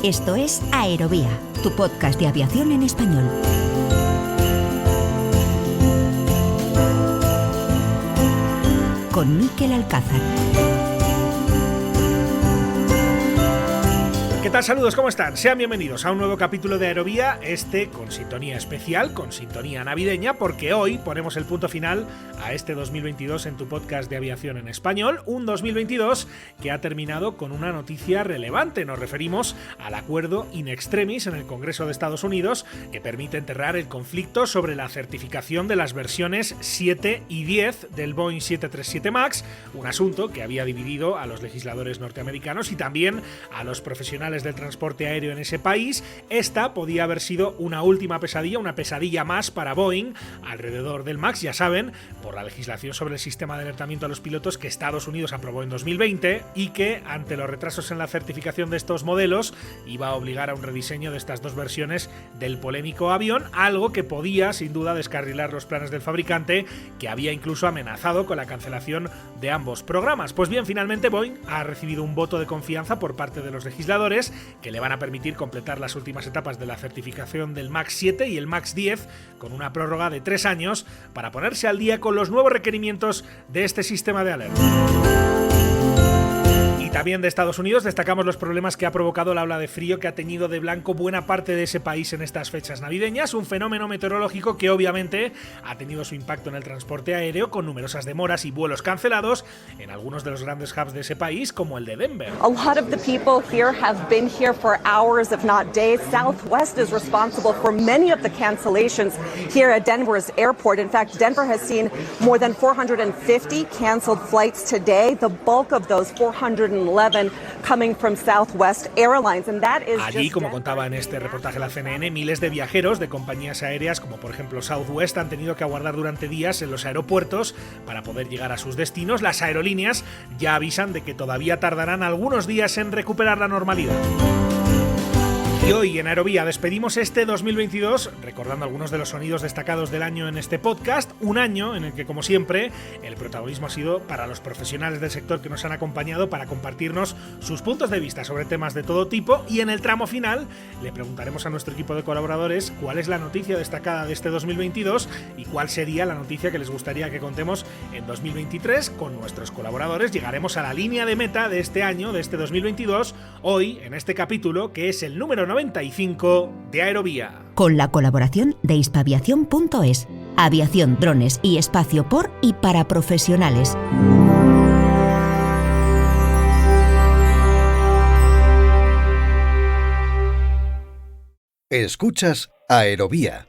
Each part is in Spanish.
Esto es Aerovía, tu podcast de aviación en español. Con Mikel Alcázar. ¿Qué tal? Saludos, ¿cómo están? Sean bienvenidos a un nuevo capítulo de Aerovía, con sintonía especial, con sintonía navideña, porque hoy ponemos el punto final a este 2022 en tu podcast de aviación en español, un 2022 que ha terminado con una noticia relevante. Nos referimos al acuerdo in extremis en el Congreso de Estados Unidos que permite enterrar el conflicto sobre la certificación de las versiones 7 y 10 del Boeing 737 MAX, un asunto que había dividido a los legisladores norteamericanos y también a los profesionales del transporte aéreo en ese país. Esta podía haber sido una última pesadilla, una pesadilla más para Boeing alrededor del MAX, ya saben, por la legislación sobre el sistema de alertamiento a los pilotos que Estados Unidos aprobó en 2020 y que, ante los retrasos en la certificación de estos modelos, iba a obligar a un rediseño de estas dos versiones del polémico avión, algo que podía, sin duda, descarrilar los planes del fabricante, que había incluso amenazado con la cancelación de ambos programas. Pues bien, finalmente Boeing ha recibido un voto de confianza por parte de los legisladores que le van a permitir completar las últimas etapas de la certificación del MAX 7 y el MAX 10 con una prórroga de 3 años para ponerse al día con los nuevos requerimientos de este sistema de alerta. Y también de Estados Unidos destacamos los problemas que ha provocado la ola de frío que ha teñido de blanco buena parte de ese país en estas fechas navideñas, un fenómeno meteorológico que obviamente ha tenido su impacto en el transporte aéreo con numerosas demoras y vuelos cancelados en algunos de los grandes hubs de ese país, como el de Denver. A lot of the people here have been here for hours, if not days. Southwest is responsible for many of the cancellations here at Denver's airport. In fact, Denver has seen more than 450 canceled flights today, the bulk of those 411 coming from Southwest Airlines, and that is allí, como contaba en este reportaje la CNN, miles de viajeros de compañías aéreas como por ejemplo Southwest han tenido que aguardar durante días en los aeropuertos para poder llegar a sus destinos. Las aerolíneas ya avisan de que todavía tardarán algunos días en recuperar la normalidad. Y hoy en Aerovía despedimos este 2022 recordando algunos de los sonidos destacados del año en este podcast, un año en el que, como siempre, el protagonismo ha sido para los profesionales del sector que nos han acompañado para compartirnos sus puntos de vista sobre temas de todo tipo, y en el tramo final le preguntaremos a nuestro equipo de colaboradores cuál es la noticia destacada de este 2022 y cuál sería la noticia que les gustaría que contemos en 2023. Con nuestros colaboradores llegaremos a la línea de meta de este año, de este 2022, hoy en este capítulo que es el número 95 de Aerovía. Con la colaboración de hispaviación.es, aviación, drones y espacio por y para profesionales. Escuchas Aerovía.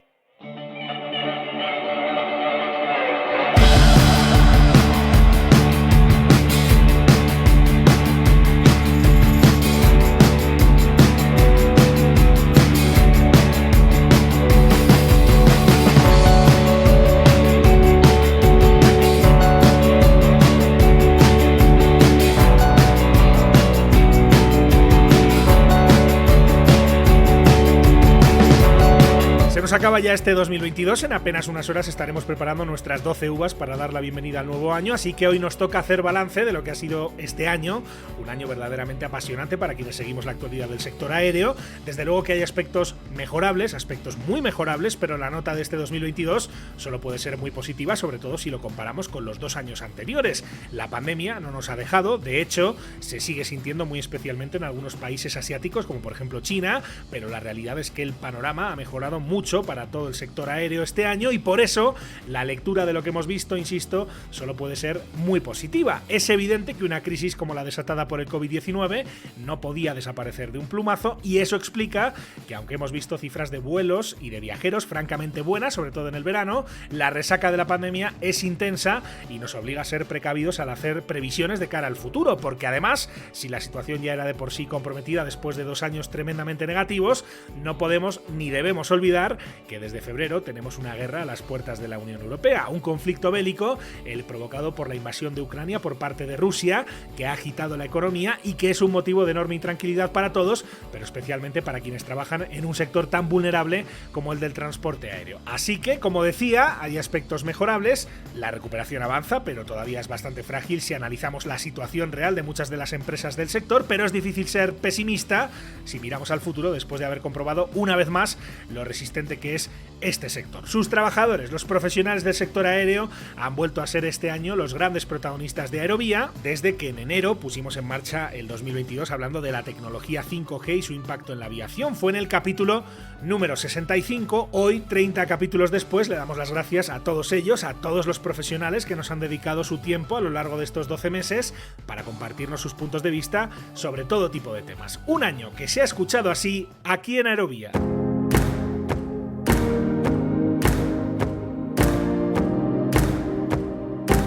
Nos acaba ya este 2022, en apenas unas horas estaremos preparando nuestras 12 uvas para dar la bienvenida al nuevo año, así que hoy nos toca hacer balance de lo que ha sido este año, un año verdaderamente apasionante para quienes seguimos la actualidad del sector aéreo. Desde luego que hay aspectos mejorables, aspectos muy mejorables, pero la nota de este 2022 solo puede ser muy positiva, sobre todo si lo comparamos con los 2 años anteriores. La pandemia no nos ha dejado, de hecho, se sigue sintiendo muy especialmente en algunos países asiáticos, como por ejemplo China, pero la realidad es que el panorama ha mejorado mucho para todo el sector aéreo este año y por eso la lectura de lo que hemos visto, insisto, solo puede ser muy positiva. Es evidente que una crisis como la desatada por el COVID-19 no podía desaparecer de un plumazo y eso explica que, aunque hemos visto cifras de vuelos y de viajeros francamente buenas, sobre todo en el verano, la resaca de la pandemia es intensa y nos obliga a ser precavidos al hacer previsiones de cara al futuro, porque además, si la situación ya era de por sí comprometida después de 2 años tremendamente negativos, no podemos ni debemos olvidar que desde febrero tenemos una guerra a las puertas de la Unión Europea, un conflicto bélico, el provocado por la invasión de Ucrania por parte de Rusia, que ha agitado la economía y que es un motivo de enorme intranquilidad para todos, pero especialmente para quienes trabajan en un sector tan vulnerable como el del transporte aéreo. Así que, como decía, hay aspectos mejorables, la recuperación avanza, pero todavía es bastante frágil si analizamos la situación real de muchas de las empresas del sector, pero es difícil ser pesimista si miramos al futuro después de haber comprobado una vez más lo resistente que es este sector. Sus trabajadores, los profesionales del sector aéreo, han vuelto a ser este año los grandes protagonistas de Aerovía desde que en enero pusimos en marcha el 2022 hablando de la tecnología 5G y su impacto en la aviación. Fue en el capítulo número 65. Hoy, 30 capítulos después, le damos las gracias a todos ellos, a todos los profesionales que nos han dedicado su tiempo a lo largo de estos 12 meses para compartirnos sus puntos de vista sobre todo tipo de temas. Un año que se ha escuchado así aquí en Aerovía.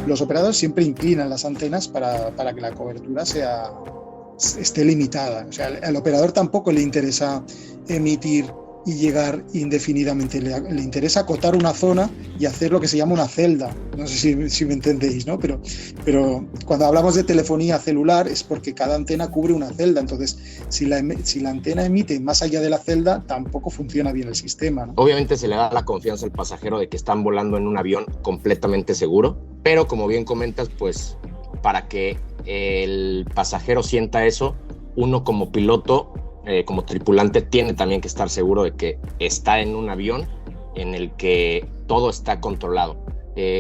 Los operadores siempre inclinan las antenas para que la cobertura esté limitada. O sea, al operador tampoco le interesa emitir y llegar indefinidamente. Le interesa acotar una zona y hacer lo que se llama una celda. No sé si me entendéis, ¿no? Pero cuando hablamos de telefonía celular es porque cada antena cubre una celda. Entonces, si la antena emite más allá de la celda, tampoco funciona bien el sistema, ¿no? Obviamente se le da la confianza al pasajero de que están volando en un avión completamente seguro, pero como bien comentas, pues para que el pasajero sienta eso, uno como piloto, como tripulante, tiene también que estar seguro de que está en un avión en el que todo está controlado.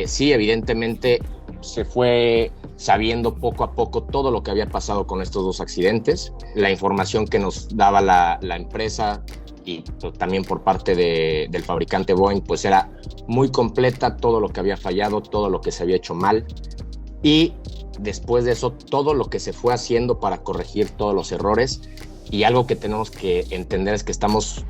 Sí, evidentemente se fue sabiendo poco a poco todo lo que había pasado con estos dos accidentes, la información que nos daba la empresa y también por parte del fabricante Boeing, pues era muy completa, todo lo que había fallado, todo lo que se había hecho mal, y después de eso todo lo que se fue haciendo para corregir todos los errores. Y algo que tenemos que entender es que estamos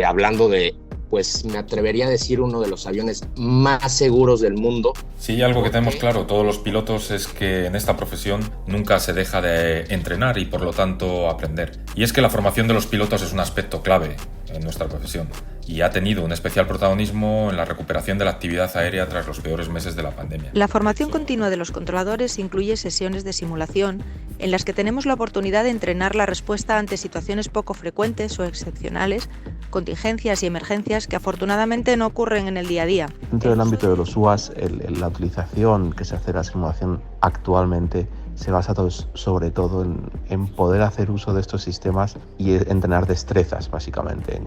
hablando de, pues me atrevería a decir, uno de los aviones más seguros del mundo. Sí, algo que tenemos claro todos los pilotos es que en esta profesión nunca se deja de entrenar y por lo tanto aprender. Y es que la formación de los pilotos es un aspecto clave en nuestra profesión y ha tenido un especial protagonismo en la recuperación de la actividad aérea tras los peores meses de la pandemia. La formación continua de los controladores incluye sesiones de simulación en las que tenemos la oportunidad de entrenar la respuesta ante situaciones poco frecuentes o excepcionales, contingencias y emergencias que afortunadamente no ocurren en el día a día. Dentro del ámbito de los UAS, la utilización que se hace de la simulación actualmente se basa sobre todo en poder hacer uso de estos sistemas y entrenar destrezas, básicamente.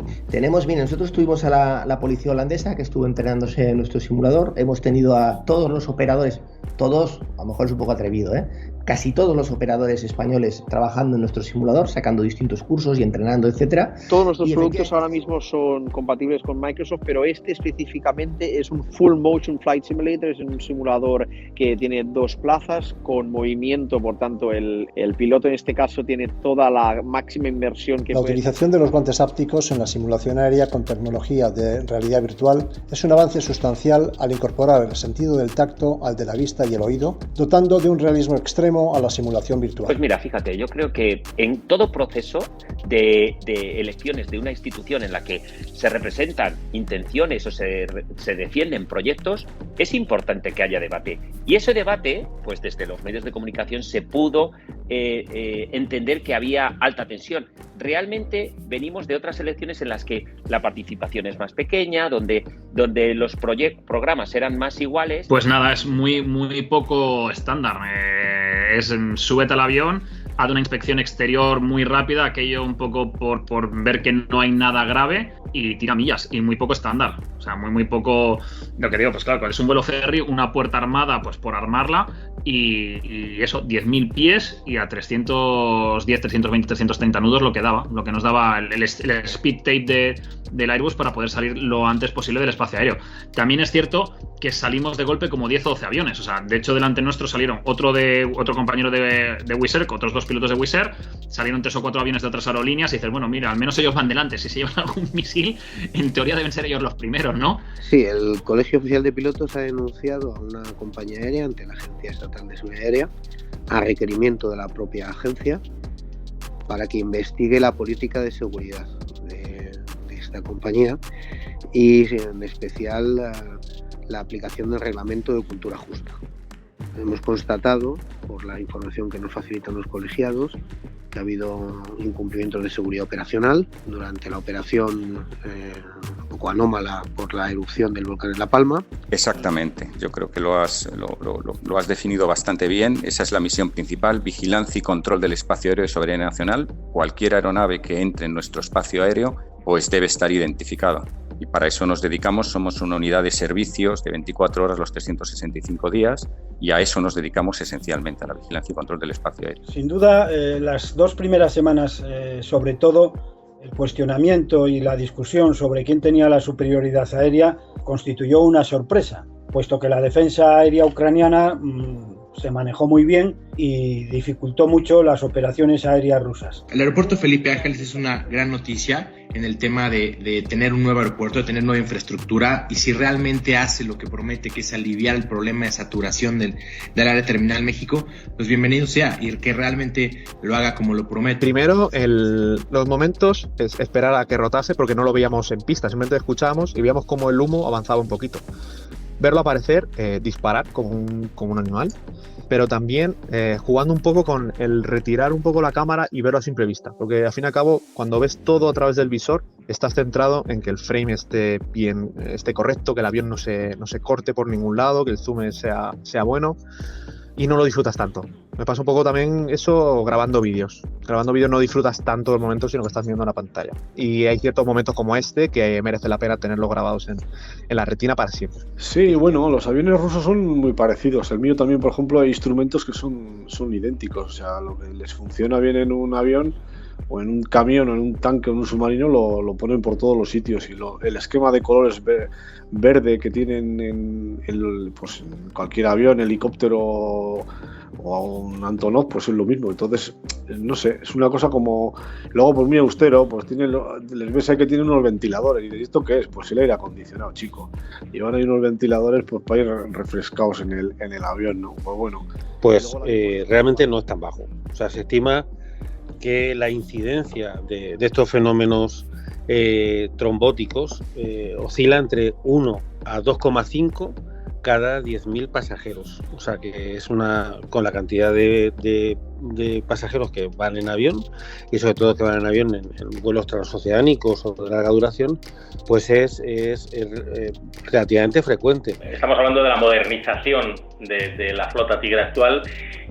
Nosotros tuvimos a la policía holandesa que estuvo entrenándose en nuestro simulador. Hemos tenido a todos los operadores, todos, a lo mejor es un poco atrevido, casi todos los operadores españoles trabajando en nuestro simulador, sacando distintos cursos y entrenando, etcétera. Todos nuestros productos ahora mismo son compatibles con Microsoft, pero este específicamente es un Full Motion Flight Simulator, es un simulador que tiene 2 plazas con movimiento, por tanto el piloto en este caso tiene toda la máxima inmersión que La utilización de los guantes ápticos en la simulación aérea con tecnología de realidad virtual es un avance sustancial al incorporar el sentido del tacto al de la vista y el oído, dotando de un realismo extremo a la simulación virtual. Pues mira, fíjate, yo creo que en todo proceso de elecciones de una institución en la que se representan intenciones o se defienden proyectos, es importante que haya debate. Y ese debate, pues desde los medios de comunicación se pudo entender que había alta tensión. Realmente venimos de otras elecciones en las que la participación es más pequeña, donde los programas eran más iguales. Pues nada, es muy poco estándar. Súbete al avión, haz una inspección exterior muy rápida, aquello un poco por ver que no hay nada grave, y tira millas, y muy poco estándar. O sea, muy poco. Lo que digo, pues claro, es un vuelo ferry, una puerta armada, pues por armarla, y eso, 10.000 pies y a 310, 320, 330 nudos lo que nos daba el speed tape del Airbus para poder salir lo antes posible del espacio aéreo. También es cierto que salimos de golpe como 10 o 12 aviones. O sea, de hecho, delante nuestro salieron otro compañero de Wizz Air, otros 2 pilotos de Wizz Air, salieron 3 o 4 aviones de otras aerolíneas y dices, bueno, mira, al menos ellos van delante. Si se llevan algún misil, en teoría deben ser ellos los primeros, ¿no? Sí, el Colegio Oficial de Pilotos ha denunciado a una compañía aérea ante la Agencia Estatal de Seguridad Aérea, a requerimiento de la propia agencia, para que investigue la política de seguridad de esta compañía y en especial la aplicación del reglamento de cultura justa. Hemos constatado, por la información que nos facilitan los colegiados, que ha habido incumplimientos de seguridad operacional durante la operación un poco anómala por la erupción del volcán en La Palma. Exactamente, yo creo que lo has definido bastante bien. Esa es la misión principal: vigilancia y control del espacio aéreo de soberanía nacional. Cualquier aeronave que entre en nuestro espacio aéreo pues debe estar identificada. Y para eso nos dedicamos, somos una unidad de servicios de 24 horas los 365 días y a eso nos dedicamos esencialmente, a la vigilancia y control del espacio aéreo. Sin duda, las 2 primeras semanas, sobre todo, el cuestionamiento y la discusión sobre quién tenía la superioridad aérea constituyó una sorpresa, puesto que la defensa aérea ucraniana se manejó muy bien y dificultó mucho las operaciones aéreas rusas. El aeropuerto Felipe Ángeles es una gran noticia en el tema de tener un nuevo aeropuerto, de tener nueva infraestructura, y si realmente hace lo que promete, que es aliviar el problema de saturación del área terminal México, pues bienvenido sea, y que realmente lo haga como lo promete. Primero, los momentos es esperar a que rotase, porque no lo veíamos en pista, simplemente escuchábamos y veíamos cómo el humo avanzaba un poquito. Verlo aparecer, disparar como un animal, pero también jugando un poco con el retirar un poco la cámara y verlo a simple vista, porque al fin y al cabo, cuando ves todo a través del visor, estás centrado en que el frame esté bien, esté correcto, que el avión no se corte por ningún lado, que el zoom sea bueno, y no lo disfrutas tanto. Me pasa un poco también eso grabando vídeos. Grabando vídeos no disfrutas tanto del momento, sino que estás viendo una pantalla. Y hay ciertos momentos como este que merece la pena tenerlos grabados en la retina para siempre. Sí, bueno, los aviones rusos son muy parecidos. El mío también, por ejemplo, hay instrumentos que son idénticos. O sea, lo que les funciona bien en un avión o en un camión o en un tanque o en un submarino lo ponen por todos los sitios, y el esquema de colores verde que tienen en cualquier avión, helicóptero o un Antonov, pues es lo mismo. Entonces, no sé, es una cosa como... Luego, pues muy austero, pues les ves ahí que tienen unos ventiladores, y dices, ¿esto qué es? Pues el aire acondicionado, chico. Llevan ahí unos ventiladores pues para ir refrescados en el avión, ¿no? Pues bueno. Pues realmente no es tan bajo. O sea, se estima que la incidencia de estos fenómenos trombóticos oscila entre 1 a 2,5 cada 10.000 pasajeros. O sea que es con la cantidad de pasajeros que van en avión, y sobre todo que van en avión en vuelos transoceánicos o de larga duración, pues es relativamente frecuente. Estamos hablando de la modernización de la flota Tigre actual,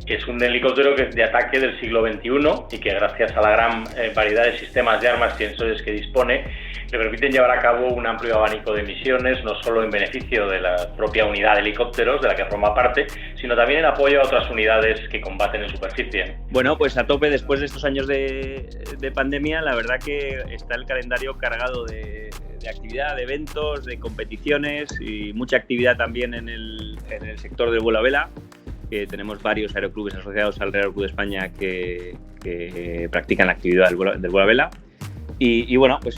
que es un helicóptero que es de ataque del siglo XXI y que, gracias a la gran variedad de sistemas de armas y sensores que dispone, le permiten llevar a cabo un amplio abanico de misiones, no solo en beneficio de la propia unidad de helicópteros de la que forma parte, sino también en apoyo a otras unidades que combaten en superficie. Bueno, pues a tope después de estos años de pandemia. La verdad que está el calendario cargado de actividad, de eventos, de competiciones, y mucha actividad también en el sector del vuelo a vela, que tenemos varios aeroclubes asociados al Real Club de España que practican la actividad del vuelo a vela. Y bueno, pues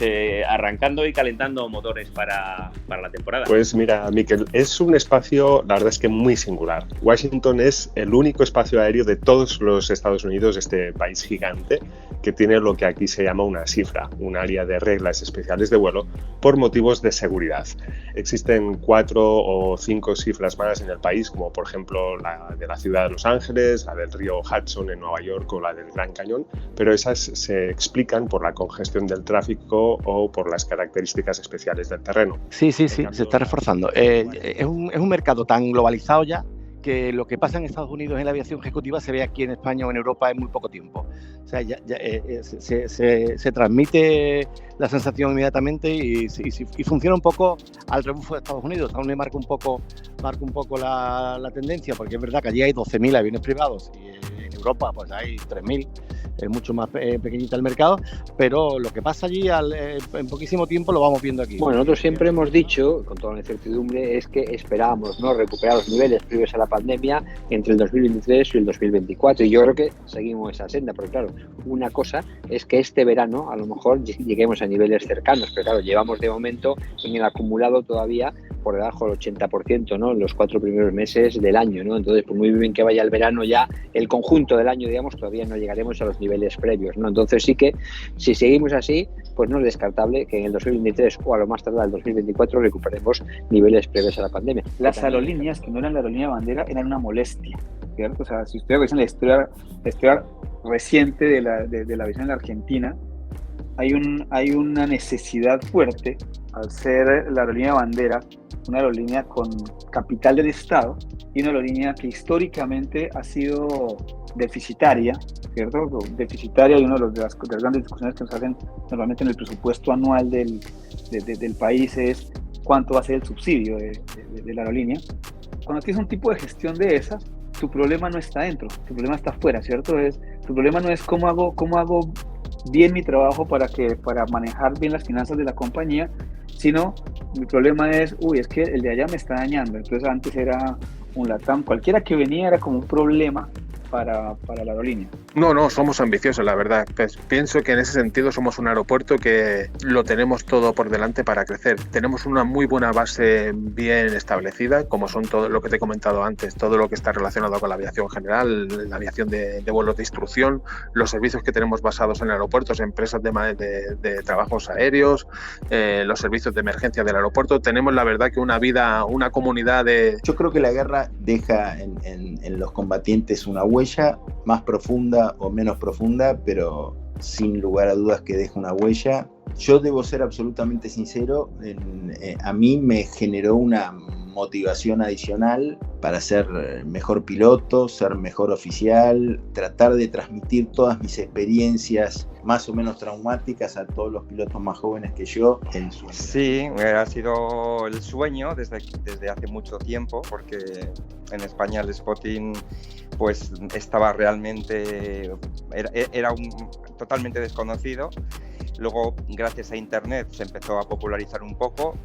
arrancando y calentando motores para la temporada. Pues mira, Miquel, es un espacio, la verdad es que muy singular. Washington es el único espacio aéreo de todos los Estados Unidos, este país gigante, que tiene lo que aquí se llama una SIFRA, un área de reglas especiales de vuelo por motivos de seguridad. Existen 4 o 5 SIFRAs más en el país, como por ejemplo la de la ciudad de Los Ángeles, la del río Hudson en Nueva York o la del Gran Cañón, pero esas se explican por la congestión del tráfico o por las características especiales del terreno. Sí, se está reforzando. Es un mercado tan globalizado ya que lo que pasa en Estados Unidos en la aviación ejecutiva se ve aquí en España o en Europa en muy poco tiempo. O sea, se transmite la sensación inmediatamente y funciona un poco al rebufo de Estados Unidos. Aún le marca un poco la tendencia, porque es verdad que allí hay 12.000 aviones privados y en Europa pues hay 3.000. Es mucho más pequeñita el mercado, pero lo que pasa allí en poquísimo tiempo lo vamos viendo aquí. Bueno, nosotros siempre hemos dicho, con toda la incertidumbre, es que esperábamos recuperar los niveles previos a la pandemia entre el 2023 y el 2024, y yo creo que seguimos esa senda, porque claro, una cosa es que este verano a lo mejor lleguemos a niveles cercanos, pero claro, llevamos de momento en el acumulado todavía por debajo del 80%, ¿no? En los 4 primeros meses del año, ¿no? Entonces, por muy bien que vaya el verano, ya el conjunto del año, digamos, todavía no llegaremos a los niveles previos, ¿no? Entonces sí que, si seguimos así, pues no es descartable que en el 2023 o a lo más tardar el 2024 recuperemos niveles previos a la pandemia. Las aerolíneas que no eran la aerolínea bandera eran una molestia, ¿cierto? O sea, si ustedes ven la historia reciente de la aviación en la Argentina, hay una necesidad fuerte, al ser la aerolínea bandera, una aerolínea con capital del Estado y una aerolínea que históricamente ha sido deficitaria, ¿cierto? Deficitaria, y una de las grandes discusiones que nos hacen normalmente en el presupuesto anual del país es cuánto va a ser el subsidio de la aerolínea. Cuando tienes un tipo de gestión de esas, tu problema no está dentro, tu problema está afuera, ¿cierto? Tu problema no es cómo hago bien mi trabajo para manejar bien las finanzas de la compañía, sino mi problema es, es que el de allá me está dañando. Entonces antes era un LATAM, cualquiera que venía era como un problema para la aerolínea. No, somos ambiciosos, la verdad. Pues pienso que en ese sentido somos un aeropuerto que lo tenemos todo por delante para crecer. Tenemos una muy buena base bien establecida, como son todo lo que te he comentado antes, todo lo que está relacionado con la aviación general, la aviación de vuelos de instrucción, los servicios que tenemos basados en aeropuertos, empresas de trabajos aéreos, los servicios de emergencia del aeropuerto. Tenemos, la verdad, que una comunidad de... Yo creo que la guerra deja en los combatientes una huella más profunda o menos profunda, pero sin lugar a dudas que deja una huella. Yo debo ser absolutamente sincero, a mí me generó una motivación adicional para ser mejor piloto, ser mejor oficial, tratar de transmitir todas mis experiencias más o menos traumáticas a todos los pilotos más jóvenes que yo. Sí, ha sido el sueño desde hace mucho tiempo, porque en España el spotting pues estaba realmente, era totalmente desconocido. Luego, gracias a Internet, se empezó a popularizar un poco,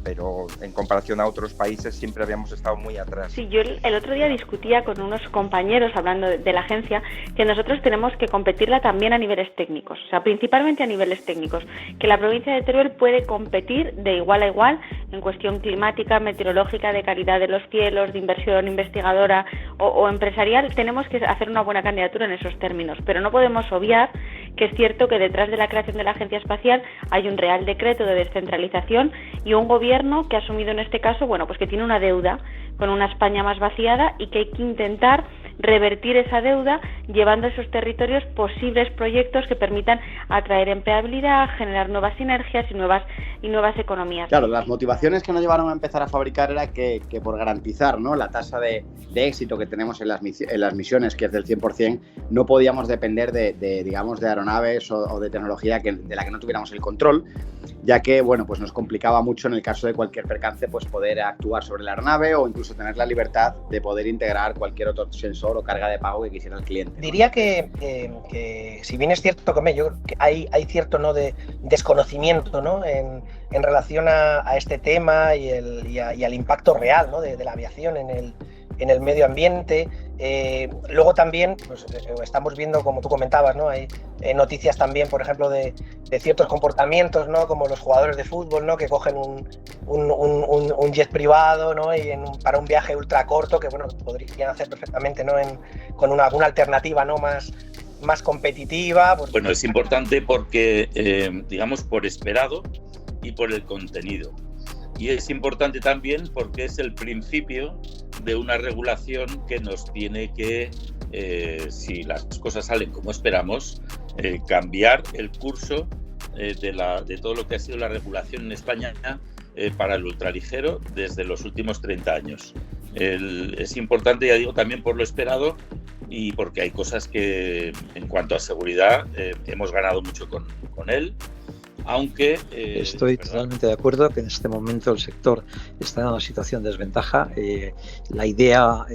pero en comparación a otros países siempre habíamos estado muy atrás. Sí, yo el otro día discutía con unos compañeros, hablando de la agencia, que nosotros tenemos que competirla también a niveles técnicos, o sea, principalmente a niveles técnicos, que la provincia de Teruel puede competir de igual a igual en cuestión climática, meteorológica, de calidad de los cielos, de inversión investigadora o empresarial. Tenemos que hacer una buena candidatura en esos términos, pero no podemos obviar que es cierto que detrás de la creación de la Agencia Espacial hay un Real Decreto de descentralización y un gobierno que ha asumido en este caso, pues que tiene una deuda con una España más vaciada y que hay que intentar revertir esa deuda llevando a esos territorios posibles proyectos que permitan atraer empleabilidad, generar nuevas sinergias y nuevas economías. Claro, las motivaciones que nos llevaron a empezar a fabricar era que por garantizar, ¿no?, la tasa de éxito que tenemos en las misiones, que es del 100%, no podíamos depender de aeronaves o de tecnología de la que no tuviéramos el control, ya que pues nos complicaba mucho en el caso de cualquier percance pues poder actuar sobre la aeronave o incluso tener la libertad de poder integrar cualquier otro sensor o carga de pago que quisiera el cliente. Diría que si bien es cierto que hay cierto de desconocimiento, ¿no?, en relación a este tema y al impacto real, ¿no?, de la aviación en el medio ambiente. Luego también estamos viendo, como tú comentabas, ¿no?, hay noticias también, por ejemplo, de ciertos comportamientos, ¿no?, como los jugadores de fútbol, ¿no?, que cogen un jet privado, ¿no?, y para un viaje ultra corto, que podrían hacer perfectamente, ¿no?, con alguna alternativa, ¿no?, más competitiva. Bueno, es importante porque, digamos, por esperado y por el contenido. Y es importante también porque es el principio de una regulación que nos tiene que, si las cosas salen como esperamos, cambiar el curso de todo lo que ha sido la regulación en España para el ultraligero desde los últimos 30 años. Es importante, ya digo, también por lo esperado y porque hay cosas que, en cuanto a seguridad, hemos ganado mucho con él. Aunque estoy totalmente de acuerdo que en este momento el sector está en una situación de desventaja. La idea,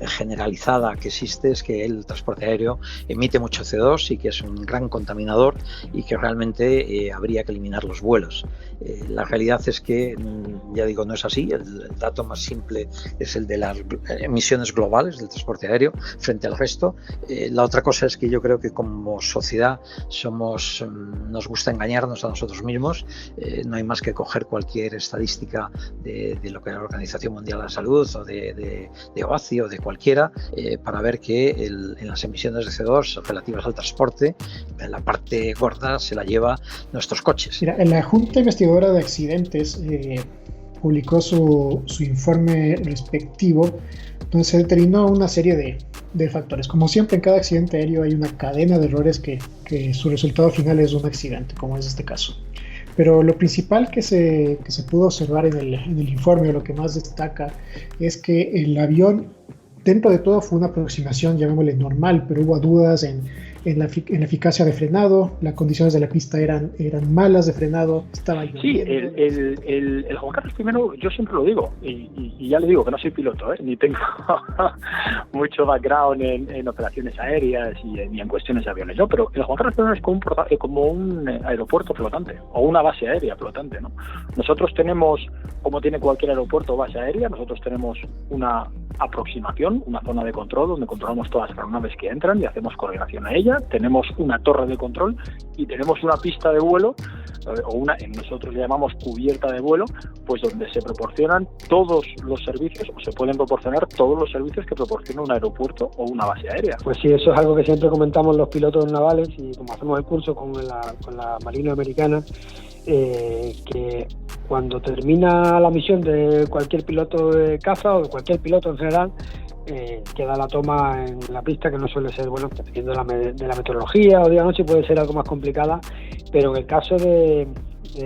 generalizada que existe es que el transporte aéreo emite mucho CO2 y que es un gran contaminador y que realmente habría que eliminar los vuelos. La realidad es que, no es así. El dato más simple es el de las emisiones globales del transporte aéreo frente al resto. La otra cosa es que yo creo que como sociedad somos nos gusta engañarnos a nosotros mismos. No hay más que coger cualquier estadística de lo que es la Organización Mundial de la Salud o de OACI o de cualquiera para ver que en las emisiones de CO2 relativas al transporte, en la parte gorda se la lleva nuestros coches. Mira, la Junta Investigadora de Accidentes publicó su informe respectivo, donde se determinó una serie de factores. Como siempre, en cada accidente aéreo hay una cadena de errores que su resultado final es un accidente, como es este caso. Pero lo principal que se pudo observar en el informe, o lo que más destaca, es que el avión, dentro de todo, fue una aproximación, llamémosle normal, pero hubo dudas en la eficacia de frenado, las condiciones de la pista eran malas de frenado, estaba lloviendo. Sí, el Juan Carlos I, yo siempre lo digo, y ya le digo que no soy piloto, ni tengo mucho background en operaciones aéreas ni en cuestiones de aviones, ¿no? Pero el Juan Carlos I es como un aeropuerto flotante, o una base aérea flotante, ¿no? Nosotros tenemos, como tiene cualquier aeropuerto o base aérea, nosotros tenemos una aproximación, una zona de control donde controlamos todas las aeronaves que entran y hacemos coordinación a ellas. Tenemos una torre de control y tenemos una pista de vuelo, o nosotros le llamamos cubierta de vuelo, pues donde se proporcionan todos los servicios, o se pueden proporcionar todos los servicios que proporciona un aeropuerto o una base aérea. Pues sí, eso es algo que siempre comentamos los pilotos navales, y como hacemos el curso con la Marina Americana, que cuando termina la misión de cualquier piloto de caza o de cualquier piloto en general, queda la toma en la pista, que no suele ser, bueno, dependiendo de la meteorología o día o noche, puede ser algo más complicada, pero en el caso de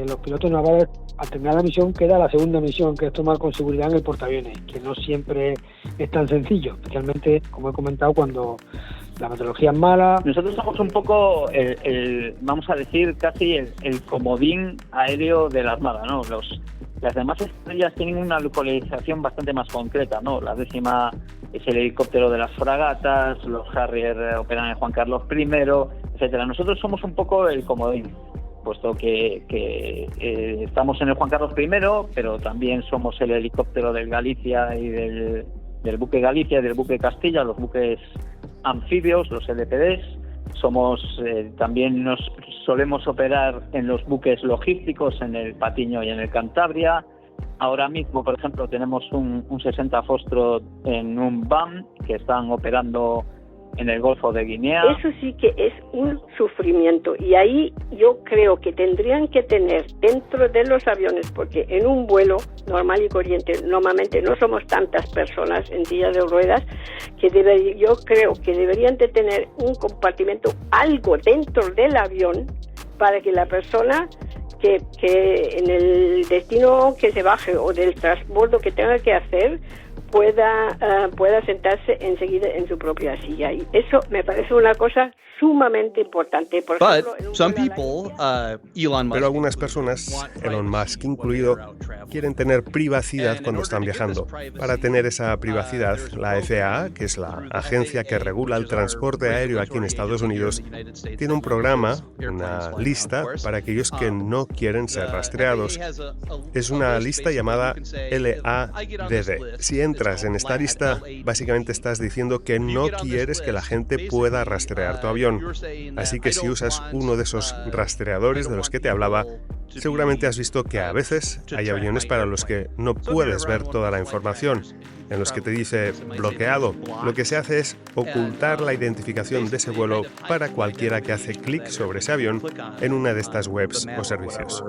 los pilotos navales, al terminar la misión queda la segunda misión, que es tomar con seguridad en el portaaviones, que no siempre es tan sencillo, especialmente, como he comentado, cuando la meteorología es mala. Nosotros somos un poco, vamos a decir, casi el comodín aéreo de la Armada, ¿no? Las demás estrellas tienen una localización bastante más concreta, ¿no? La 10ª es el helicóptero de las fragatas, los Harrier operan en Juan Carlos I, etcétera. Nosotros somos un poco el comodín, puesto que estamos en el Juan Carlos I, pero también somos el helicóptero del Galicia y del buque Galicia y del buque Castilla, los buques anfibios, los LPDs. También nos solemos operar en los buques logísticos, en el Patiño y en el Cantabria. Ahora mismo, por ejemplo, tenemos un 60 Foxtrot en un BAM que están operando en el Golfo de Guinea. Eso sí que es un sufrimiento, y ahí yo creo que tendrían que tener dentro de los aviones, porque en un vuelo normal y corriente normalmente no somos tantas personas en silla de ruedas, yo creo que deberían de tener un compartimento, algo dentro del avión, para que la persona que en el destino que se baje o del transbordo que tenga que hacer pueda sentarse enseguida en su propia silla, y eso me parece una cosa sumamente importante. Por ejemplo, Pero algunas personas, Elon Musk incluido, quieren tener privacidad cuando están viajando. Para tener esa privacidad, la FAA, que es la agencia que regula el transporte aéreo aquí en Estados Unidos, tiene un programa, una lista para aquellos que no quieren ser rastreados. Es una lista llamada LADD. Si entras en esta lista, básicamente estás diciendo que no quieres que la gente pueda rastrear tu avión. Así que si usas uno de esos rastreadores de los que te hablaba, seguramente has visto que a veces hay aviones para los que no puedes ver toda la información, en los que te dice bloqueado. Lo que se hace es ocultar la identificación de ese vuelo para cualquiera que hace clic sobre ese avión en una de estas webs o servicios.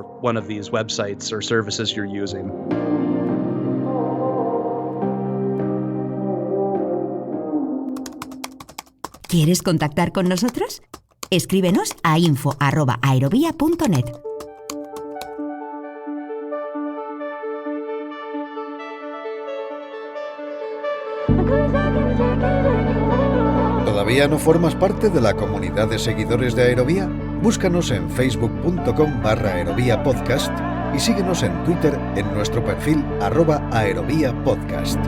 ¿Quieres contactar con nosotros? Escríbenos a info@aerovia.net. ¿Todavía no formas parte de la comunidad de seguidores de Aerovía? Búscanos en facebook.com/aeroviapodcast y síguenos en Twitter en nuestro perfil @aeroviapodcast.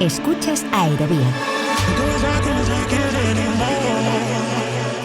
Escuchas Aerovía.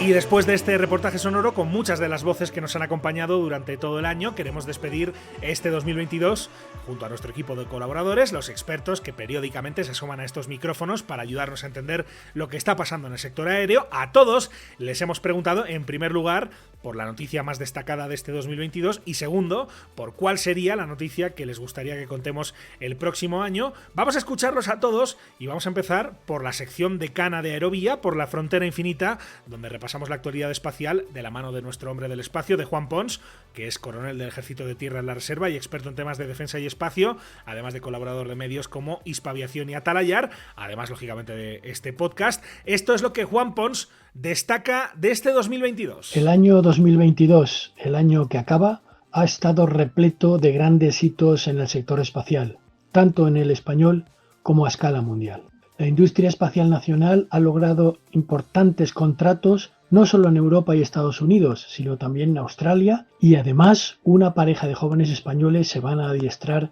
Y después de este reportaje sonoro, con muchas de las voces que nos han acompañado durante todo el año, queremos despedir este 2022 junto a nuestro equipo de colaboradores, los expertos que periódicamente se asoman a estos micrófonos para ayudarnos a entender lo que está pasando en el sector aéreo. A todos les hemos preguntado, en primer lugar, por la noticia más destacada de este 2022 y segundo, por cuál sería la noticia que les gustaría que contemos el próximo año. Vamos a escucharlos a todos y vamos a empezar por la sección decana de Aerovía, por la frontera infinita, donde repasamos la actualidad espacial de la mano de nuestro hombre del espacio, de Juan Pons, que es coronel del Ejército de Tierra en la Reserva y experto en temas de defensa y espacio, además de colaborador de medios como Hispaviación y Atalayar, además, lógicamente, de este podcast. Esto es lo que Juan Pons destaca de este 2022. El año 2022, el año que acaba, ha estado repleto de grandes hitos en el sector espacial, tanto en el español como a escala mundial. La industria espacial nacional ha logrado importantes contratos no solo en Europa y Estados Unidos, sino también en Australia, y además una pareja de jóvenes españoles se van a adiestrar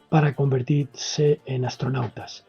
para convertirse en astronautas.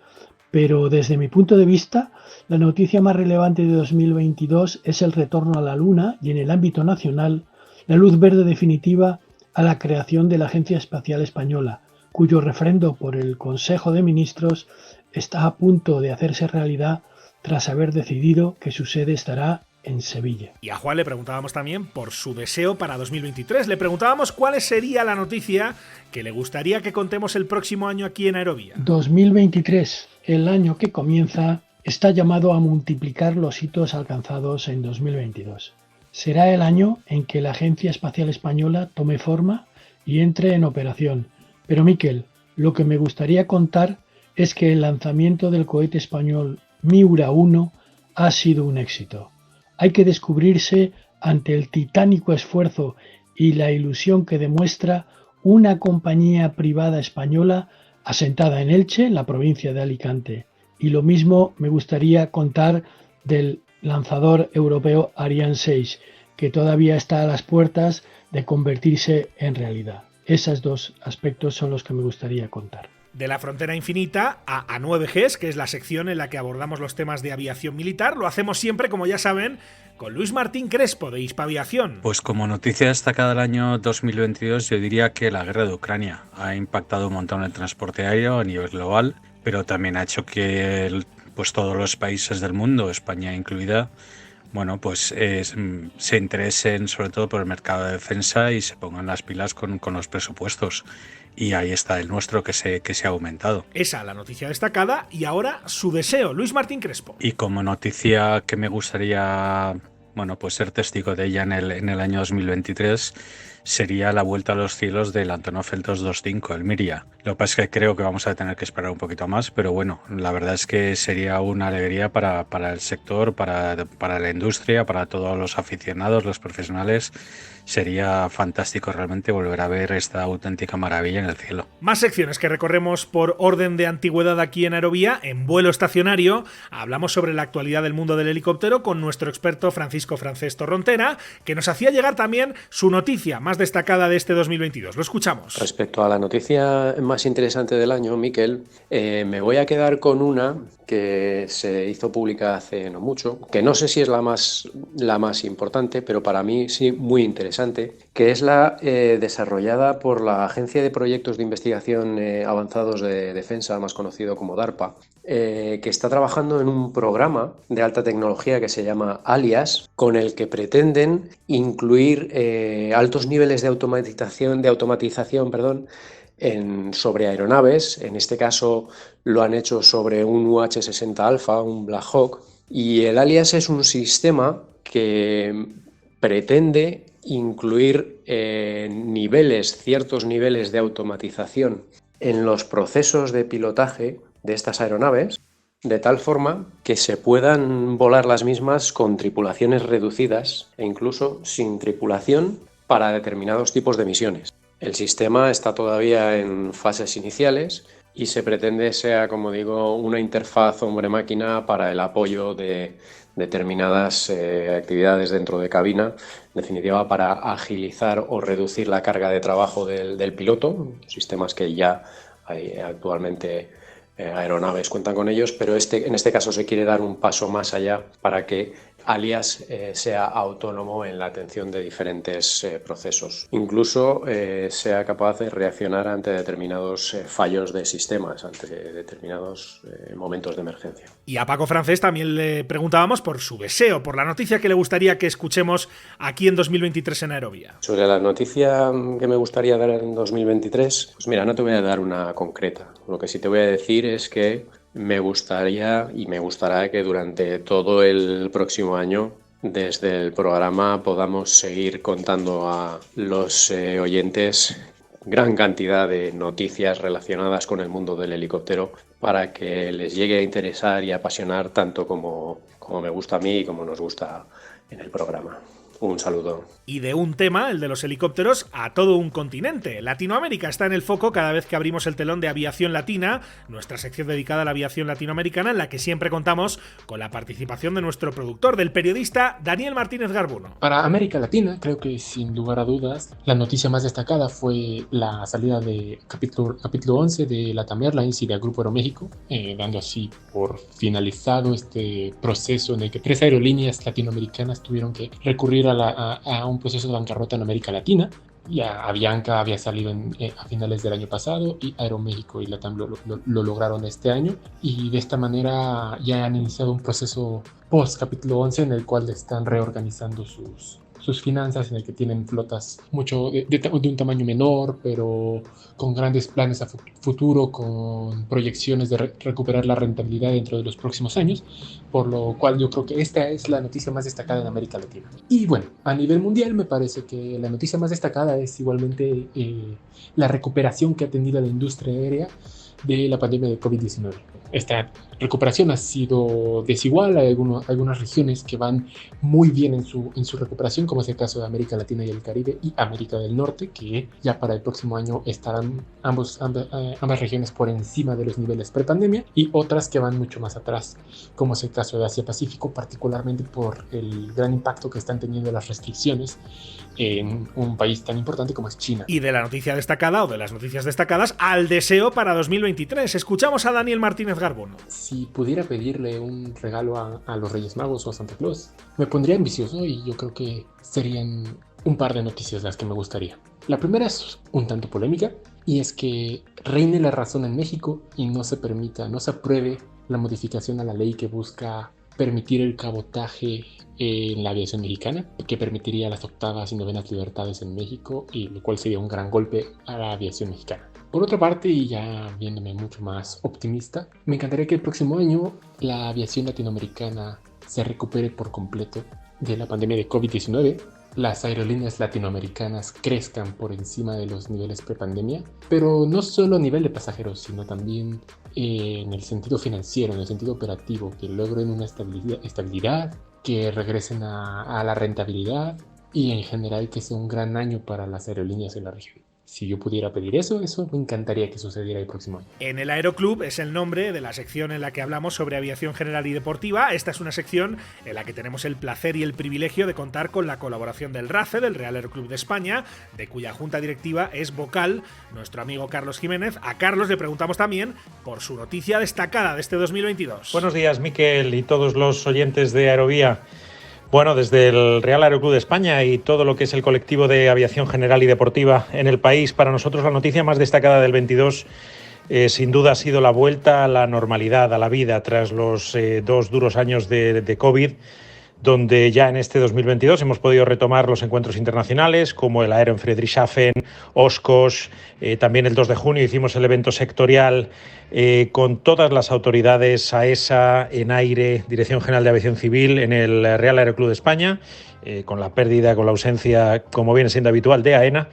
Pero desde mi punto de vista, la noticia más relevante de 2022 es el retorno a la Luna y, en el ámbito nacional, la luz verde definitiva a la creación de la Agencia Espacial Española, cuyo refrendo por el Consejo de Ministros está a punto de hacerse realidad tras haber decidido que su sede estará en Sevilla. Y a Juan le preguntábamos también por su deseo para 2023. Le preguntábamos cuál sería la noticia que le gustaría que contemos el próximo año aquí en Aerovía. 2023, el año que comienza, está llamado a multiplicar los hitos alcanzados en 2022. Será el año en que la Agencia Espacial Española tome forma y entre en operación. Pero, Miquel, lo que me gustaría contar es que el lanzamiento del cohete español Miura 1 ha sido un éxito. Hay que descubrirse ante el titánico esfuerzo y la ilusión que demuestra una compañía privada española asentada en Elche, la provincia de Alicante. Y lo mismo me gustaría contar del lanzador europeo Ariane 6, que todavía está a las puertas de convertirse en realidad. Esos dos aspectos son los que me gustaría contar. De la frontera infinita a 9Gs, que es la sección en la que abordamos los temas de aviación militar. Lo hacemos siempre, como ya saben, con Luis Martín Crespo, de Hispaviación. Pues como noticia destacada del año 2022, yo diría que la guerra de Ucrania ha impactado un montón el transporte aéreo a nivel global, pero también ha hecho que pues todos los países del mundo, España incluida, bueno, pues se interesen sobre todo por el mercado de defensa y se pongan las pilas con los presupuestos. Y ahí está el nuestro que se ha aumentado. Esa la noticia destacada y ahora su deseo, Luis Martín Crespo. Y como noticia que me gustaría, bueno, pues ser testigo de ella en el año 2023, sería la vuelta a los cielos del Antonov el 225, el Miria. Lo que pasa es que creo que vamos a tener que esperar un poquito más, pero bueno, la verdad es que sería una alegría para el sector, para la industria, para todos los aficionados, los profesionales. Sería fantástico realmente volver a ver esta auténtica maravilla en el cielo. Más secciones que recorremos por orden de antigüedad aquí en Aerovía. En vuelo estacionario hablamos sobre la actualidad del mundo del helicóptero con nuestro experto Francisco Francés Torrontera, que nos hacía llegar también su noticia más destacada de este 2022. Lo escuchamos. Respecto a la noticia más interesante del año, Miquel, me voy a quedar con una que se hizo pública hace no mucho, que no sé si es la más importante, pero para mí sí muy interesante, que es la desarrollada por la Agencia de Proyectos de Investigación Avanzados de Defensa, más conocido como DARPA, que está trabajando en un programa de alta tecnología que se llama Alias, con el que pretenden incluir altos niveles de automatización, sobre aeronaves. En este caso lo han hecho sobre un UH-60 Alpha, un Black Hawk, y el Alias es un sistema que pretende incluir ciertos niveles de automatización en los procesos de pilotaje de estas aeronaves, de tal forma que se puedan volar las mismas con tripulaciones reducidas e incluso sin tripulación para determinados tipos de misiones. El sistema está todavía en fases iniciales y se pretende sea, como digo, una interfaz hombre-máquina para el apoyo de determinadas actividades dentro de cabina, en definitiva para agilizar o reducir la carga de trabajo del piloto, sistemas que ya hay actualmente aeronaves cuentan con ellos, pero en este caso se quiere dar un paso más allá para que Alias sea autónomo en la atención de diferentes procesos. Incluso sea capaz de reaccionar ante determinados fallos de sistemas, ante determinados momentos de emergencia. Y a Paco Francés también le preguntábamos por su deseo, por la noticia que le gustaría que escuchemos aquí en 2023 en Aerovía. Sobre la noticia que me gustaría dar en 2023, pues mira, no te voy a dar una concreta. Lo que sí te voy a decir es que me gustaría y me gustará que durante todo el próximo año desde el programa podamos seguir contando a los oyentes gran cantidad de noticias relacionadas con el mundo del helicóptero para que les llegue a interesar y apasionar tanto como me gusta a mí y como nos gusta en el programa. Un saludo. Y de un tema, el de los helicópteros, a todo un continente. Latinoamérica está en el foco cada vez que abrimos el telón de Aviación Latina, nuestra sección dedicada a la aviación latinoamericana, en la que siempre contamos con la participación de nuestro productor, del periodista Daniel Martínez Garbuno. Para América Latina, creo que sin lugar a dudas, la noticia más destacada fue la salida de capítulo 11 de LATAM Airlines y del Grupo Aeroméxico, dando así por finalizado este proceso en el que 3 aerolíneas latinoamericanas tuvieron que recurrir a un proceso de bancarrota en América Latina. Ya Avianca había salido a finales del año pasado y Aeroméxico y LATAM lo lograron este año, y de esta manera ya han iniciado un proceso post capítulo 11 en el cual están reorganizando sus finanzas, en el que tienen flotas mucho de un tamaño menor, pero con grandes planes a futuro, con proyecciones de recuperar la rentabilidad dentro de los próximos años, por lo cual yo creo que esta es la noticia más destacada en América Latina. Y bueno, a nivel mundial me parece que la noticia más destacada es igualmente la recuperación que ha tenido la industria aérea de la pandemia de COVID-19. Esta recuperación ha sido desigual. Hay algunas regiones que van muy bien en su recuperación, como es el caso de América Latina y el Caribe y América del Norte, que ya para el próximo año estarán ambas regiones por encima de los niveles prepandemia, y otras que van mucho más atrás, como es el caso de Asia-Pacífico, particularmente por el gran impacto que están teniendo las restricciones en un país tan importante como es China. Y de la noticia destacada, o de las noticias destacadas, al deseo para 2023. Escuchamos a Daniel Martínez Garbuno. Si pudiera pedirle un regalo a los Reyes Magos o a Santa Claus, me pondría ambicioso, y yo creo que serían un par de noticias las que me gustaría. La primera es un tanto polémica, y es que reine la razón en México y no se apruebe la modificación a la ley que busca permitir el cabotaje en la aviación mexicana, que permitiría las octavas y novenas libertades en México, y lo cual sería un gran golpe a la aviación mexicana. Por otra parte, y ya viéndome mucho más optimista, me encantaría que el próximo año la aviación latinoamericana se recupere por completo de la pandemia de COVID-19, las aerolíneas latinoamericanas crezcan por encima de los niveles prepandemia, pero no solo a nivel de pasajeros, sino también en el sentido financiero, en el sentido operativo, que logren una estabilidad, que regresen a la rentabilidad, y en general que sea un gran año para las aerolíneas en la región. Si yo pudiera pedir eso me encantaría que sucediera el próximo año. En el Aeroclub es el nombre de la sección en la que hablamos sobre aviación general y deportiva. Esta es una sección en la que tenemos el placer y el privilegio de contar con la colaboración del RACE, del Real Aeroclub de España, de cuya junta directiva es vocal nuestro amigo Carlos Jiménez. A Carlos le preguntamos también por su noticia destacada de este 2022. Buenos días, Miquel, y todos los oyentes de Aerovía. Bueno, desde el Real Aeroclub de España y todo lo que es el colectivo de aviación general y deportiva en el país, para nosotros la noticia más destacada del 22 sin duda ha sido la vuelta a la normalidad, a la vida, tras los 2 duros años de COVID, donde ya en este 2022 hemos podido retomar los encuentros internacionales como el Aero en Friedrichshafen, Oshkosh, también el 2 de junio hicimos el evento sectorial con todas las autoridades, AESA, ENAIRE, Dirección General de Aviación Civil, en el Real Aeroclub de España, con la ausencia, como viene siendo habitual, de AENA,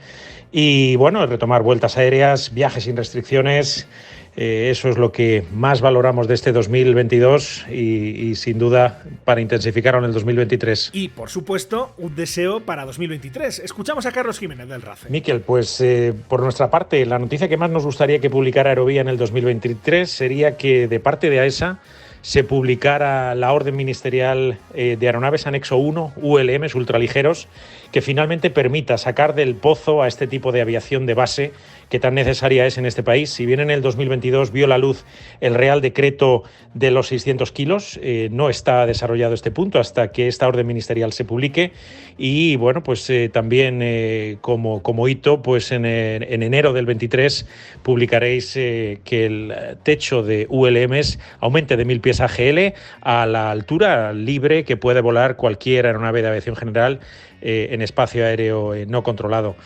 y bueno, retomar vueltas aéreas, viajes sin restricciones. Eso es lo que más valoramos de este 2022 y sin duda para intensificarlo en el 2023. Y por supuesto, un deseo para 2023. Escuchamos a Carlos Jiménez del RACE. Miquel, pues por nuestra parte, la noticia que más nos gustaría que publicara Aerovía en el 2023 sería que de parte de AESA se publicara la orden ministerial de aeronaves anexo 1, ULMs, ultraligeros, que finalmente permita sacar del pozo a este tipo de aviación de base que tan necesaria es en este país. Si bien en el 2022 vio la luz el Real Decreto de los 600 kilos, no está desarrollado este punto hasta que esta orden ministerial se publique. Y bueno, pues también como hito, pues en enero del 23 publicaréis que el techo de ULMs aumente de 1000 pies AGL a la altura libre que puede volar cualquier aeronave de aviación general en espacio aéreo no controlado.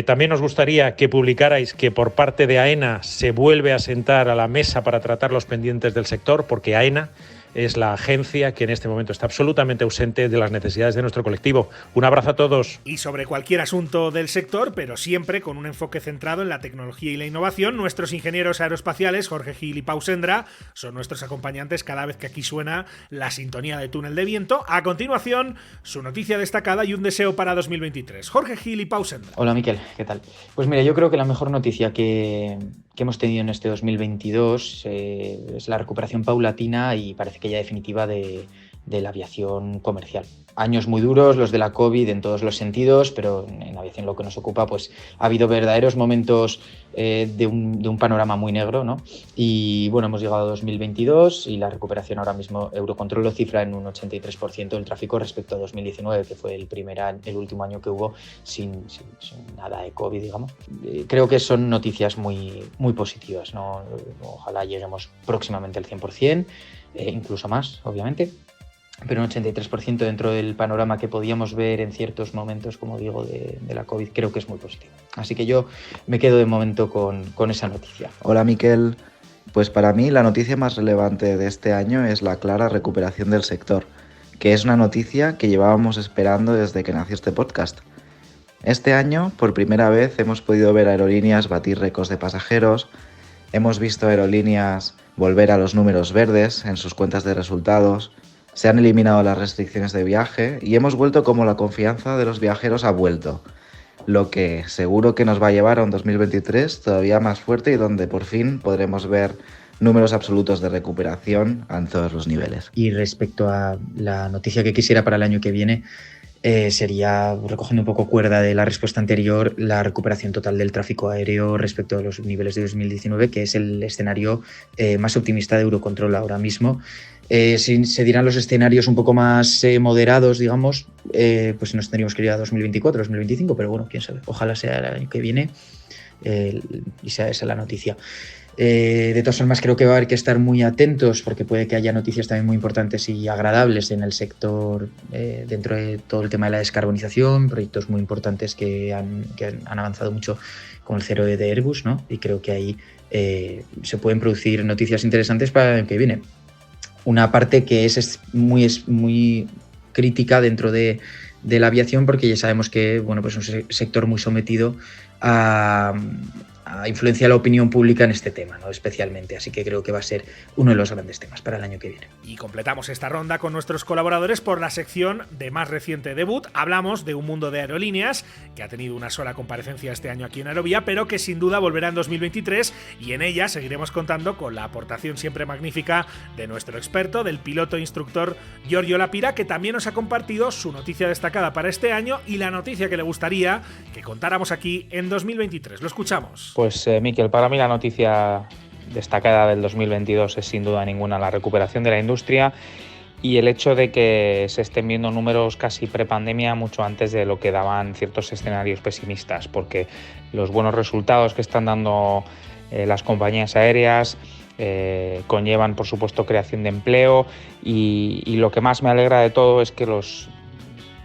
También nos gustaría que publicarais que por parte de AENA se vuelve a sentar a la mesa para tratar los pendientes del sector, porque AENA es la agencia que en este momento está absolutamente ausente de las necesidades de nuestro colectivo. Un abrazo a todos. Y sobre cualquier asunto del sector, pero siempre con un enfoque centrado en la tecnología y la innovación, nuestros ingenieros aeroespaciales, Jorge Gil y Pau Sendra, son nuestros acompañantes cada vez que aquí suena la sintonía de Túnel de Viento. A continuación, su noticia destacada y un deseo para 2023. Jorge Gil y Pau Sendra. Hola Miquel, ¿qué tal? Pues mira, yo creo que la mejor noticia que hemos tenido en este 2022 es la recuperación paulatina y parece que ya definitiva de la aviación comercial. Años muy duros, los de la COVID en todos los sentidos, pero en aviación lo que nos ocupa, pues ha habido verdaderos momentos de un panorama muy negro, ¿no? Y bueno, hemos llegado a 2022 y la recuperación ahora mismo, Eurocontrol lo cifra en un 83% del tráfico respecto a 2019, que fue el último año que hubo sin nada de COVID, digamos. Creo que son noticias muy, muy positivas, ¿no? Ojalá lleguemos próximamente al 100%, incluso más, obviamente. Pero un 83% dentro del panorama que podíamos ver en ciertos momentos, como digo, de la COVID, creo que es muy positivo. Así que yo me quedo de momento con esa noticia. Hola Miquel, pues para mí la noticia más relevante de este año es la clara recuperación del sector, que es una noticia que llevábamos esperando desde que nació este podcast. Este año, por primera vez, hemos podido ver aerolíneas batir récords de pasajeros, hemos visto aerolíneas volver a los números verdes en sus cuentas de resultados, se han eliminado las restricciones de viaje y hemos vuelto como la confianza de los viajeros ha vuelto, lo que seguro que nos va a llevar a un 2023 todavía más fuerte y donde por fin podremos ver números absolutos de recuperación en todos los niveles. Y respecto a la noticia que quisiera para el año que viene, sería, recogiendo un poco cuerda de la respuesta anterior, la recuperación total del tráfico aéreo respecto a los niveles de 2019, que es el escenario más optimista de Eurocontrol ahora mismo. Si se dieran los escenarios un poco más moderados, digamos, pues nos tendríamos que ir a 2024, 2025, pero bueno, quién sabe, ojalá sea el año que viene y sea esa la noticia. De todas formas, creo que va a haber que estar muy atentos porque puede que haya noticias también muy importantes y agradables en el sector dentro de todo el tema de la descarbonización, proyectos muy importantes que han avanzado mucho con el 0E de Airbus, ¿no? Y creo que ahí se pueden producir noticias interesantes para el año que viene. Una parte que es muy crítica dentro de la aviación porque ya sabemos que bueno, pues es un sector muy sometido a influencia de la opinión pública en este tema, ¿no? Especialmente, así que creo que va a ser uno de los grandes temas para el año que viene. Y completamos esta ronda con nuestros colaboradores por la sección de más reciente debut. Hablamos de un mundo de aerolíneas que ha tenido una sola comparecencia este año aquí en Aerovía, pero que sin duda volverá en 2023 y en ella seguiremos contando con la aportación siempre magnífica de nuestro experto, del piloto e instructor Giorgio Lapira, que también nos ha compartido su noticia destacada para este año y la noticia que le gustaría que contáramos aquí en 2023. Lo escuchamos. Pues Miquel, para mí la noticia destacada del 2022 es sin duda ninguna la recuperación de la industria y el hecho de que se estén viendo números casi prepandemia mucho antes de lo que daban ciertos escenarios pesimistas, porque los buenos resultados que están dando las compañías aéreas conllevan, por supuesto, creación de empleo y lo que más me alegra de todo es que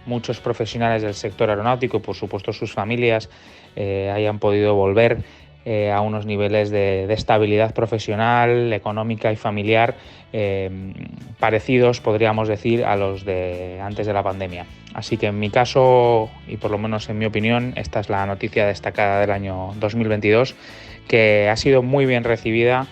muchos profesionales del sector aeronáutico y, por supuesto, sus familias hayan podido volver a unos niveles de estabilidad profesional, económica y familiar parecidos, podríamos decir, a los de antes de la pandemia. Así que en mi caso, y por lo menos en mi opinión, esta es la noticia destacada del año 2022, que ha sido muy bien recibida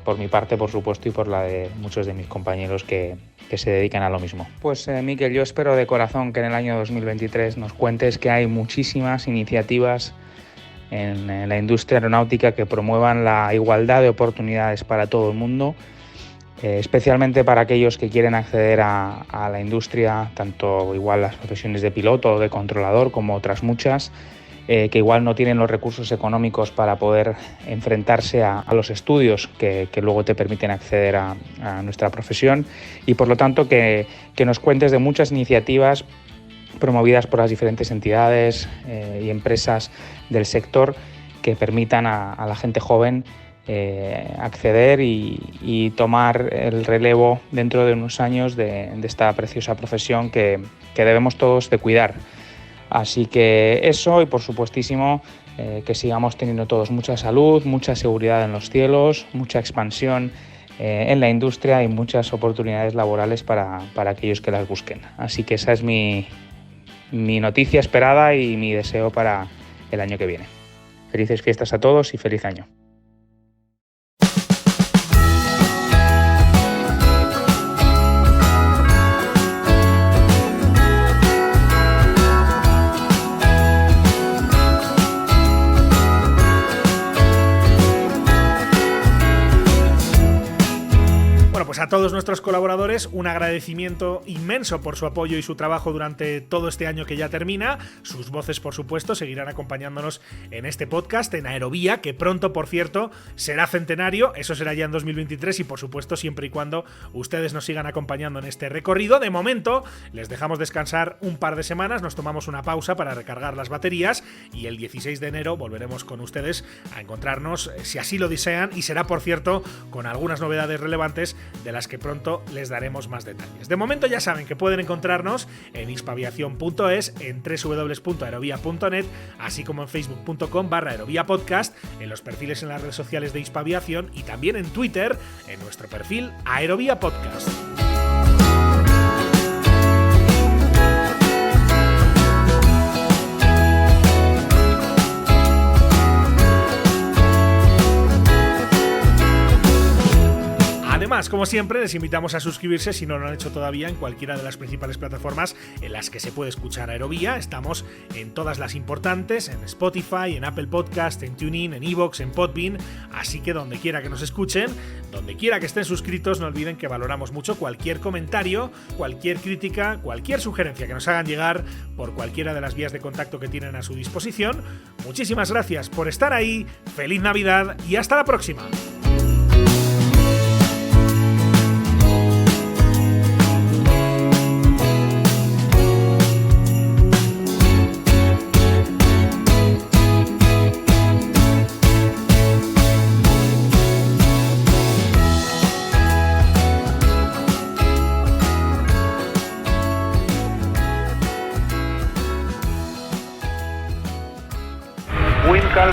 por mi parte, por supuesto, y por la de muchos de mis compañeros que se dedican a lo mismo. Pues Miquel, yo espero de corazón que en el año 2023 nos cuentes que hay muchísimas iniciativas en la industria aeronáutica que promuevan la igualdad de oportunidades para todo el mundo, especialmente para aquellos que quieren acceder a la industria, tanto igual las profesiones de piloto o de controlador como otras muchas, que igual no tienen los recursos económicos para poder enfrentarse a los estudios que luego te permiten acceder a nuestra profesión, y por lo tanto que nos cuentes de muchas iniciativas promovidas por las diferentes entidades y empresas del sector que permitan a la gente joven acceder y tomar el relevo dentro de unos años de esta preciosa profesión que debemos todos de cuidar. Así que eso, y por supuestísimo que sigamos teniendo todos mucha salud, mucha seguridad en los cielos, mucha expansión en la industria y muchas oportunidades laborales para aquellos que las busquen. Así que esa es mi noticia esperada y mi deseo para el año que viene. Felices fiestas a todos y feliz año. Pues a todos nuestros colaboradores un agradecimiento inmenso por su apoyo y su trabajo durante todo este año que ya termina. Sus voces, por supuesto, seguirán acompañándonos en este podcast, en Aerovía, que pronto, por cierto, será centenario. Eso será ya en 2023 y, por supuesto, siempre y cuando ustedes nos sigan acompañando en este recorrido. De momento, les dejamos descansar un par de semanas, nos tomamos una pausa para recargar las baterías y el 16 de enero volveremos con ustedes a encontrarnos, si así lo desean, y será, por cierto, con algunas novedades relevantes de las que pronto les daremos más detalles. De momento ya saben que pueden encontrarnos en hispaviación.es, en www.aerovia.net, así como en facebook.com/aeroviapodcast, en los perfiles en las redes sociales de Hispaviación y también en Twitter, en nuestro perfil Aerovía Podcast. Además, como siempre, les invitamos a suscribirse si no lo han hecho todavía en cualquiera de las principales plataformas en las que se puede escuchar Aerovía. Estamos en todas las importantes, en Spotify, en Apple Podcast, en TuneIn, en iVoox, en Podbean, así que donde quiera que nos escuchen, donde quiera que estén suscritos, no olviden que valoramos mucho cualquier comentario, cualquier crítica, cualquier sugerencia que nos hagan llegar por cualquiera de las vías de contacto que tienen a su disposición. Muchísimas gracias por estar ahí, feliz Navidad y hasta la próxima.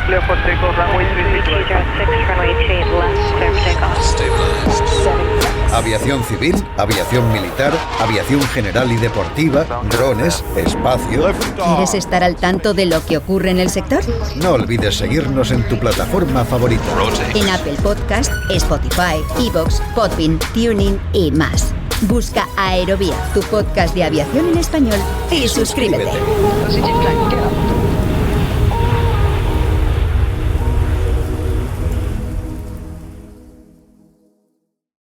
Clear for takeoff, runway 36, Aviación civil, aviación militar, aviación general y deportiva, drones, espacio. ¿Quieres estar al tanto de lo que ocurre en el sector? No olvides seguirnos en tu plataforma favorita. En Apple Podcast, Spotify, iVoox, Podbean, TuneIn y más. Busca Aerovía, tu podcast de aviación en español, y suscríbete.